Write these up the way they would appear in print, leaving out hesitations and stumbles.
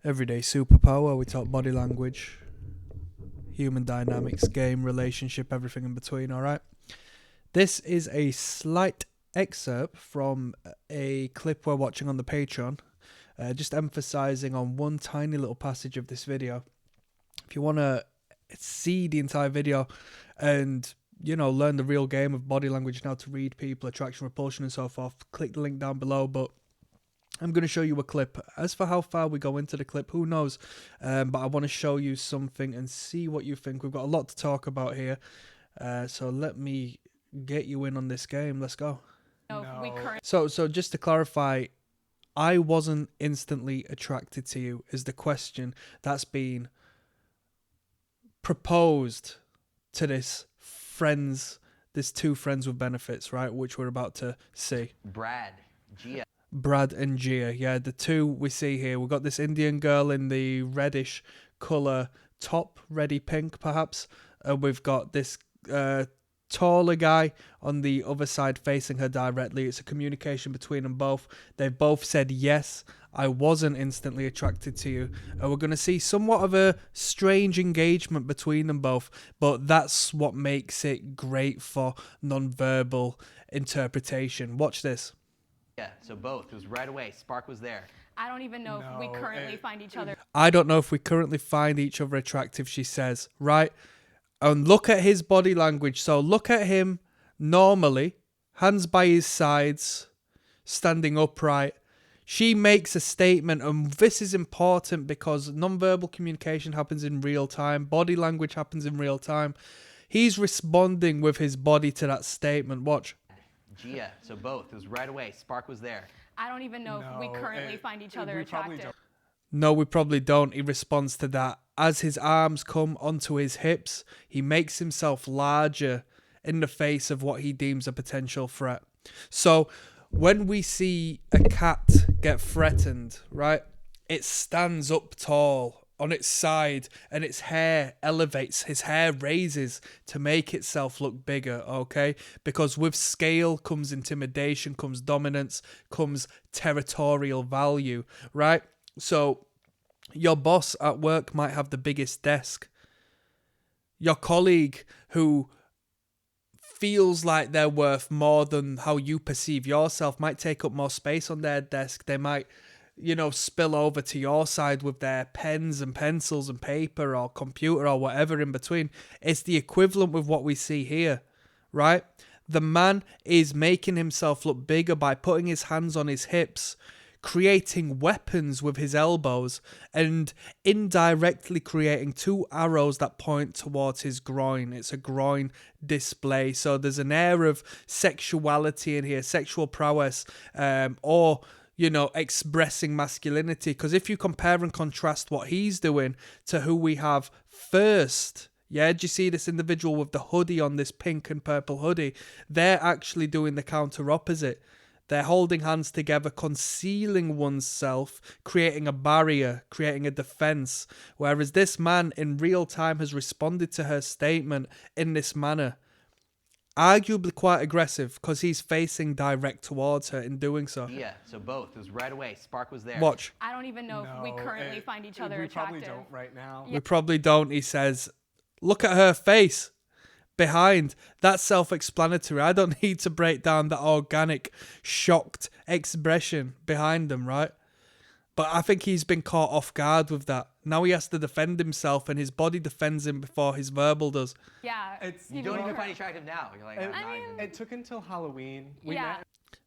Everyday superpower. We talk body language, human dynamics, game, relationship, everything in between. All right. This is a slight excerpt from a clip we're watching on the Patreon, just emphasizing on one tiny little passage of this video. If you want to see the entire video and, you know, learn the real game of body language, now to read people, attraction, repulsion, and so forth, click the link down below. But I'm going to show you a clip. As for how far we go into the clip, who knows? But I want to show you something and see what you think. We've got a lot to talk about here. So let me get you in on this game. Let's go. No. So just to clarify, I wasn't instantly attracted to you is the question that's been proposed to this two friends with benefits, right? Which we're about to see. Brad and Gia, yeah, the two we see here. We've got this Indian girl in the reddish colour top, reddy pink perhaps. We've got this taller guy on the other side facing her directly. It's a communication between them both. They've both said, yes, I wasn't instantly attracted to you. We're going to see somewhat of a strange engagement between them both, but that's what makes it great for nonverbal interpretation. Watch this. Yeah, so both. It was right away. Spark was there. I don't even know if we currently find each other. I don't know if we currently find each other attractive, she says, right? And look at his body language. So look at him normally, hands by his sides, standing upright. She makes a statement, and this is important because nonverbal communication happens in real time. Body language happens in real time. He's responding with his body to that statement. Watch. Gia, so both. It was right away. Spark was there. I don't even know if we currently find each other attractive. No, we probably don't. He responds to that. As his arms come onto his hips, he makes himself larger in the face of what he deems a potential threat. So when we see a cat get threatened, right, it stands up tall on its side and its hair elevates, his hair raises to make itself look bigger, okay? Because with scale comes intimidation, comes dominance, comes territorial value, right? So your boss at work might have the biggest desk. Your colleague who feels like they're worth more than how you perceive yourself might take up more space on their desk. They might, you know, spill over to your side with their pens and pencils and paper or computer or whatever in between. It's the equivalent with what we see here, right? The man is making himself look bigger by putting his hands on his hips, creating weapons with his elbows, and indirectly creating two arrows that point towards his groin. It's a groin display. So there's an air of sexuality in here, sexual prowess, or, you know, expressing masculinity. Because if you compare and contrast what he's doing to who we have first, yeah, do you see this individual with the hoodie on, this pink and purple hoodie? They're actually doing the counter opposite. They're holding hands together, concealing oneself, creating a barrier, creating a defense. Whereas this man in real time has responded to her statement in this manner. Arguably quite aggressive because he's facing direct towards her in doing so. Yeah, so both. It was right away. Spark was there. Watch. I don't even know if we currently find each other attractive. We probably don't right now. We probably don't, he says. Look at her face. Behind, that's self-explanatory. I don't need to break down that organic, shocked expression behind them, right? But I think he's been caught off guard with that. Now he has to defend himself, and his body defends him before his verbal does. Yeah. You don't even find it attractive now. You're like, It took until Halloween.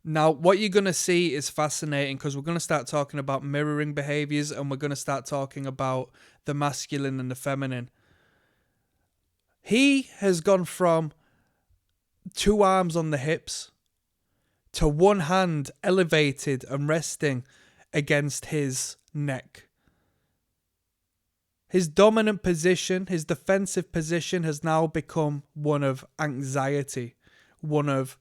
Now, what you're going to see is fascinating because we're going to start talking about mirroring behaviors, and we're going to start talking about the masculine and the feminine. He has gone from two arms on the hips to one hand elevated and resting against his neck. His dominant position, his defensive position has now become one of anxiety, one of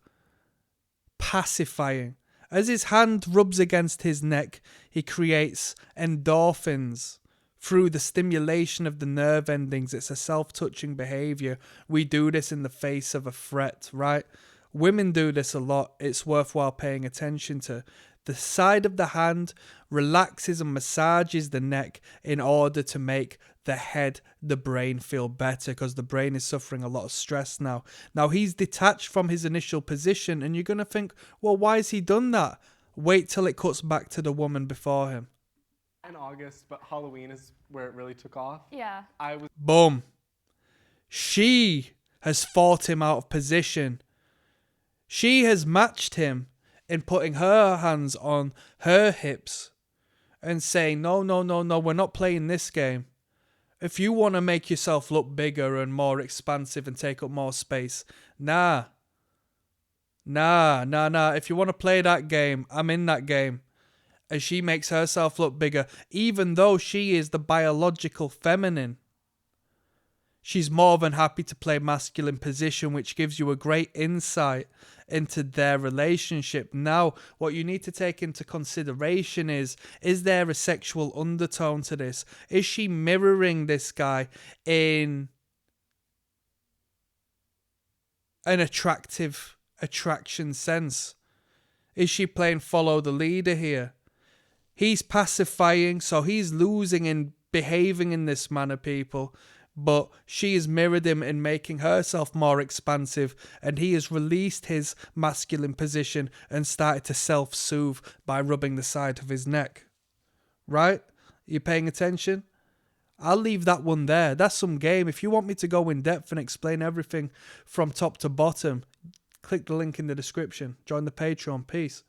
pacifying. As his hand rubs against his neck, he creates endorphins through the stimulation of the nerve endings. It's a self-touching behavior. We do this in the face of a threat, right? Women do this a lot. It's worthwhile paying attention to. the side of the hand, relaxes and massages the neck in order to make the head, the brain feel better, because the brain is suffering a lot of stress now. Now he's detached from his initial position, and you're going to think, well, why has he done that? Wait till it cuts back to the woman before him. In August, but Halloween is where it really took off. Yeah. Boom. She has fought him out of position. She has matched him in putting her hands on her hips and saying, no, we're not playing this game. If you want to make yourself look bigger and more expansive and take up more space, nah. If you want to play that game, I'm in that game. As she makes herself look bigger, even though she is the biological feminine. She's more than happy to play masculine position, which gives you a great insight into their relationship. Now, what you need to take into consideration is there a sexual undertone to this? Is she mirroring this guy in an attraction sense? Is she playing follow the leader here? He's pacifying, so he's losing in behaving in this manner, people. But she has mirrored him in making herself more expansive, and he has released his masculine position and started to self-soothe by rubbing the side of his neck. Right? You paying attention? I'll leave that one there. That's some game. If you want me to go in depth and explain everything from top to bottom, click the link in the description. Join the Patreon. Peace.